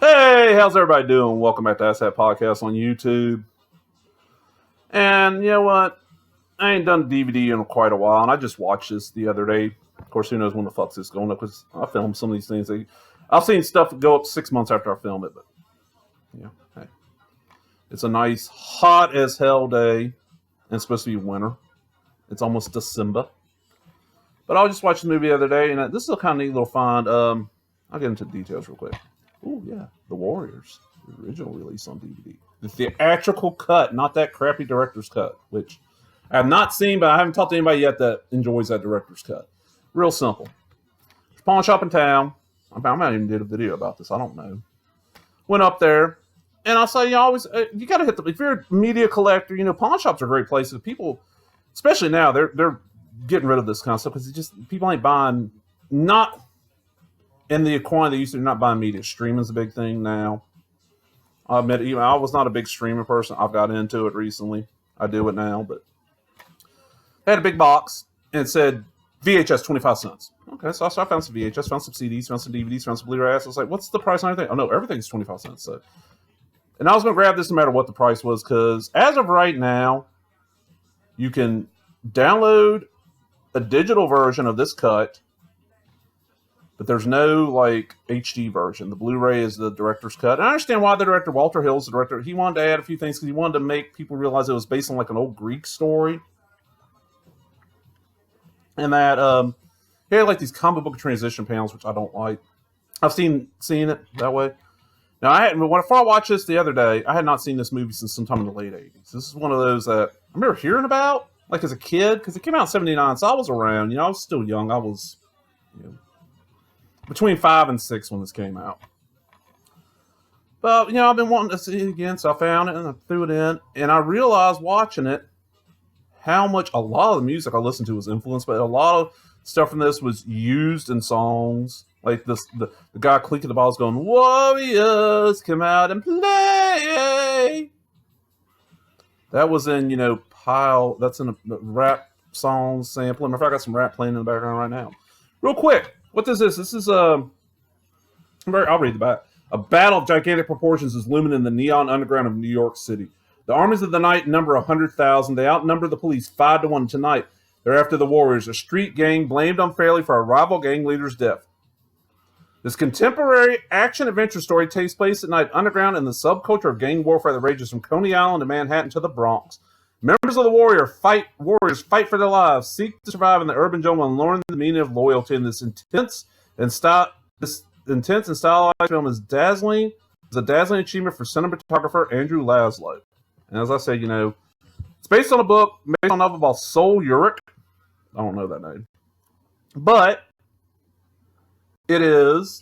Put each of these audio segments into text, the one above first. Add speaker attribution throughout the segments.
Speaker 1: Hey, how's everybody doing? Welcome back to Asset Podcast on YouTube. And you know what? I ain't done DVD in quite a while, and I just watched this the other day. Of course, who knows when the fuck's this going up? Because I film some of these things. I've seen stuff go up 6 months after I film it, but yeah, hey, it's a nice hot as hell day, and it's supposed to be winter. It's almost December. But I just watched the movie the other day, and this is a kind of neat little find. I'll get into the details real quick. Oh yeah, The Warriors, the original release on DVD, the theatrical cut, not that crappy director's cut, which I have not seen, but I haven't talked to anybody yet that enjoys that director's cut. Real simple. There's a pawn shop in town. I might even did a video about this. I don't know. Went up there, and I'll say you got to hit the. If you're a media collector, pawn shops are great places. People, especially now, they're getting rid of this kind of stuff because people ain't buying not. In the quantity they used to, not buying media. Streaming's a big thing now. I admit, I was not a big streaming person. I've got into it recently. I do it now, but I had a big box and it said VHS 25 cents. Okay, so I found some VHS, found some CDs, found some DVDs, found some Blu-rays. I was like, what's the price on everything? Oh no, everything's 25 cents. So, and I was going to grab this no matter what the price was because as of right now, you can download a digital version of this cut. But there's no HD version. The Blu-ray is the director's cut. And I understand why the director, Walter Hill, is the director. He wanted to add a few things because he wanted to make people realize it was based on an old Greek story. And that he had these comic book transition panels, which I don't like. I've seen it that way. Now before I watched this the other day, I had not seen this movie since sometime in the late 80s. This is one of those that I remember hearing about as a kid because it came out in 79, so I was around. I was still young. I was between 5 and 6 when this came out. But, I've been wanting to see it again, so I found it and I threw it in. And I realized watching it how much a lot of the music I listened to was influenced, but a lot of stuff from this was used in songs. Like the guy clicking the balls going, "Warriors, come out and play." That was in, that's in a rap song sample. Matter of fact, I got some rap playing in the background right now. Real quick. What is this? This is I'll read the back. A battle of gigantic proportions is looming in the neon underground of New York City. The armies of the night number 100,000. They outnumber the police 5-1 tonight. They're after the Warriors, a street gang blamed unfairly for a rival gang leader's death. This contemporary action-adventure story takes place at night underground in the subculture of gang warfare that rages from Coney Island to Manhattan to the Bronx. Members of the Warriors fight for their lives, seek to survive in the urban jungle, and learn the meaning of loyalty. In this intense and stylized film is a dazzling achievement for cinematographer Andrew Laszlo. And as I said, it's based on a book, based on a novel by Sol Uric. I don't know that name, but it is.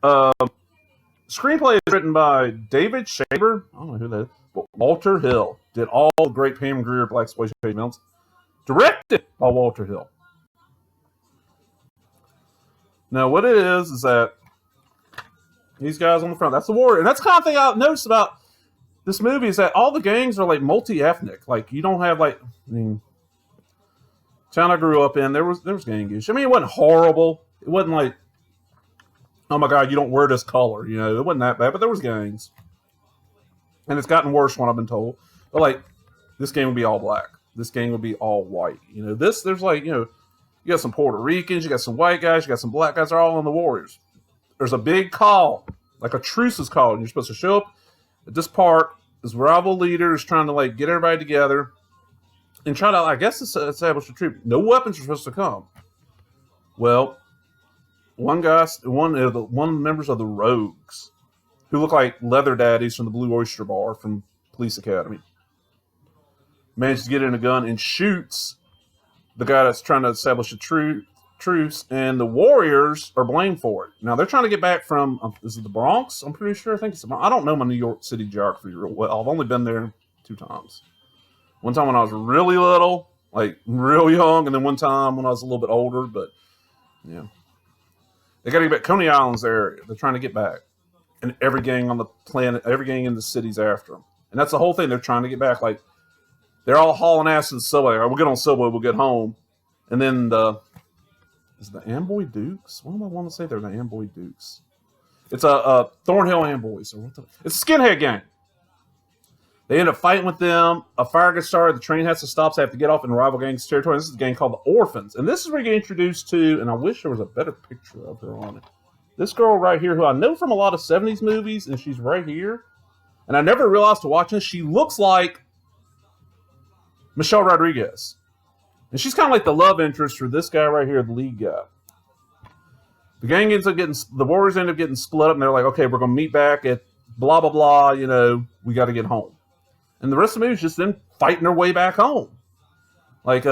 Speaker 1: Screenplay is written by David Shaber. I don't know who that is. But Walter Hill did all the great Pam Grier blaxploitation films. Directed by Walter Hill. Now, what it is that these guys on the front, that's the Warrior. And that's the kind of thing I noticed about this movie is that all the gangs are multi-ethnic. You don't have town I grew up in, there was gang issues. It wasn't horrible. It wasn't oh my God, you don't wear this color. It wasn't that bad, but there was gangs. And it's gotten worse when I've been told. But this gang would be all black. This gang would be all white. There's you got some Puerto Ricans, you got some white guys, you got some black guys. They're all on the Warriors. There's a big call, a truce is called. And you're supposed to show up at this park. This rival leader is trying to get everybody together and try to, I guess, establish a truce. No weapons are supposed to come. Well, one of the members of the Rogues, who look like leather daddies from the Blue Oyster Bar from Police Academy, manages to get in a gun and shoots the guy that's trying to establish a truce, and the Warriors are blamed for it. Now, they're trying to get back from, is it the Bronx? I'm pretty sure. I think it's I don't know my New York City geography real well. I've only been there 2 times. One time when I was really little, real young, and then one time when I was a little bit older, but, yeah. They got to get back. Coney Island's area. They're trying to get back. And every gang on the planet, every gang in the city's after them. And that's the whole thing. They're trying to get back. They're all hauling ass to the subway. We'll get on the subway, we'll get home. And then is the Amboy Dukes? What do I want to say? They're the Amboy Dukes. It's a Thornhill and Boys. It's a skinhead gang. They end up fighting with them. A fire gets started. The train has to stop, so they have to get off in rival gangs' territory. This is a gang called the Orphans. And this is where you get introduced to, and I wish there was a better picture of her on it. This girl right here, who I know from a lot of 70s movies, and she's right here. And I never realized to watching this, she looks like Michelle Rodriguez. And she's kind of like the love interest for this guy right here, the lead guy. The gang ends up the Warriors end up getting split up, and they're like, okay, we're going to meet back at blah, blah, blah, we got to get home. And the rest of the movie is just them fighting their way back home. Like,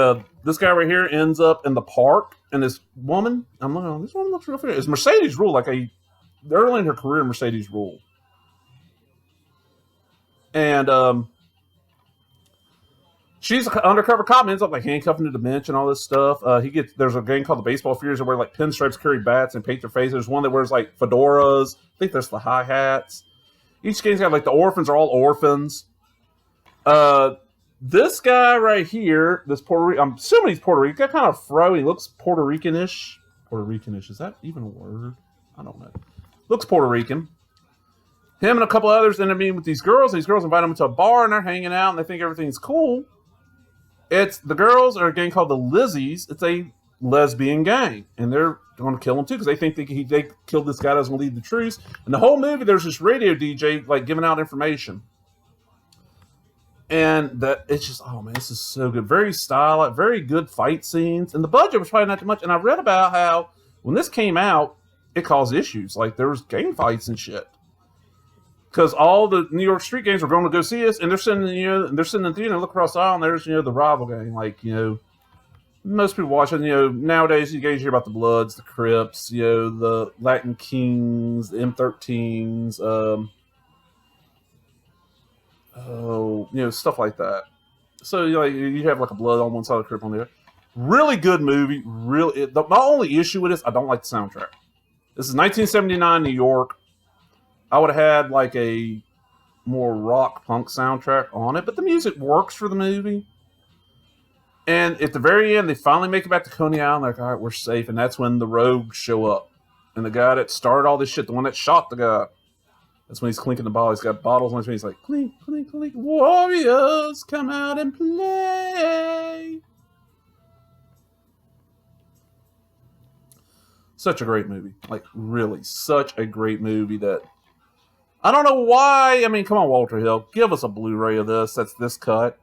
Speaker 1: this guy right here ends up in the park, and this woman, I'm looking, this woman looks real familiar. It's Mercedes rule, early in her career, Mercedes rule. And, she's an undercover cop, ends up handcuffing to the bench and all this stuff. There's a gang called the Baseball Furies that wear pinstripes, carry bats, and paint their faces. There's one that wears fedoras. I think there's the high hats. Each gang's got the orphans are all orphans. This guy right here, this Puerto Rican, I'm assuming he's Puerto Rican. He's got kind of fro. He looks Puerto Rican-ish. Puerto Rican-ish, is that even a word? I don't know. Looks Puerto Rican. Him and a couple others end up meeting with these girls. These girls invite them to a bar, and they're hanging out, and they think everything's cool. The girls are a gang called the Lizzies. It's a lesbian gang, and they're going to kill him too because they think they killed this guy that was going to lead the truce. And the whole movie, there's this radio DJ giving out information, and it's just, oh man, this is so good. Very stylish, very good fight scenes, and the budget was probably not too much. And I read about how when this came out, it caused issues. There was gang fights and shit. Because all the New York street gangs were going to go see us, and they're sitting in the theater and look across the aisle, and there's, the rival gang. Most people watch it, nowadays you guys hear about the Bloods, the Crips, the Latin Kings, the M13s, stuff like that. So, you have a Blood on one side, a Crip on the other. Really good movie. My only issue with this, I don't like the soundtrack. This is 1979 New York. I would have had a more rock punk soundtrack on it, but the music works for the movie. And at the very end, they finally make it back to Coney Island. All right, we're safe. And that's when the rogues show up. And the guy that started all this shit, the one that shot the guy, that's when he's clinking the bottle. He's got bottles on his face. He's like, clink, clink, clink. Warriors, come out and play. Such a great movie. Really, such a great movie that I don't know why. I mean, come on, Walter Hill. Give us a Blu-ray of this. That's this cut.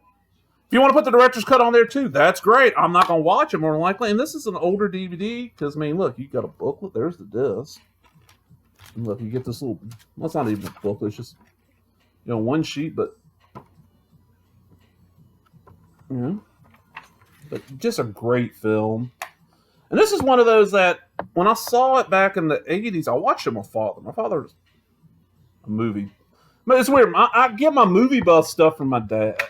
Speaker 1: If you want to put the director's cut on there, too, that's great. I'm not going to watch it, more than likely. And this is an older DVD, because, look, you got a booklet. There's the disc. And look, you get this little... Well, it's not even a booklet. It's just, one sheet, but... But just a great film. And this is one of those that, when I saw it back in the 80s, I watched it with my father. My father's a movie. But it's weird. I get my movie buff stuff from my dad.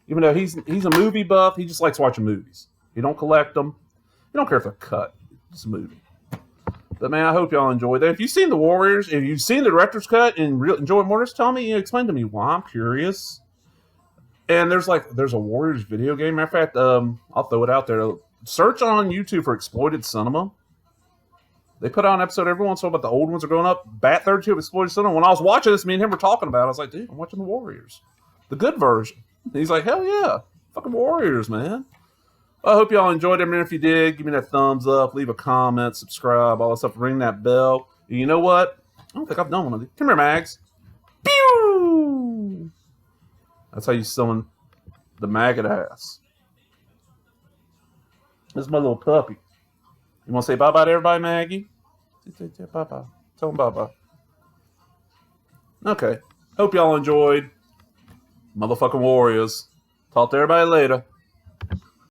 Speaker 1: Even though he's a movie buff, he just likes watching movies. He don't collect them. He don't care if they're cut. It's a movie. But man, I hope y'all enjoyed that. If you've seen The Warriors, if you've seen the director's cut and enjoy more, just tell me, explain to me why. I'm curious. And there's a Warriors video game. Matter of fact, I'll throw it out there. Search on YouTube for Exploited Cinema. They put out an episode every once in a while about the old ones are going up. Bat 32 of Exploited Cinema. When I was watching this, me and him were talking about it. I was like, dude, I'm watching The Warriors. The good version. And he's like, hell yeah. Fucking Warriors, man. I hope y'all enjoyed it, man. If you did, give me that thumbs up, leave a comment, subscribe, all that stuff. Ring that bell. And you know what? I don't think I've done one of these. Come here, Mags. Pew! That's how you summon the maggot ass. This is my little puppy. You want to say bye-bye to everybody, Maggie? Bye-bye. Tell them bye-bye. Okay. Hope y'all enjoyed. Motherfucking Warriors. Talk to everybody later.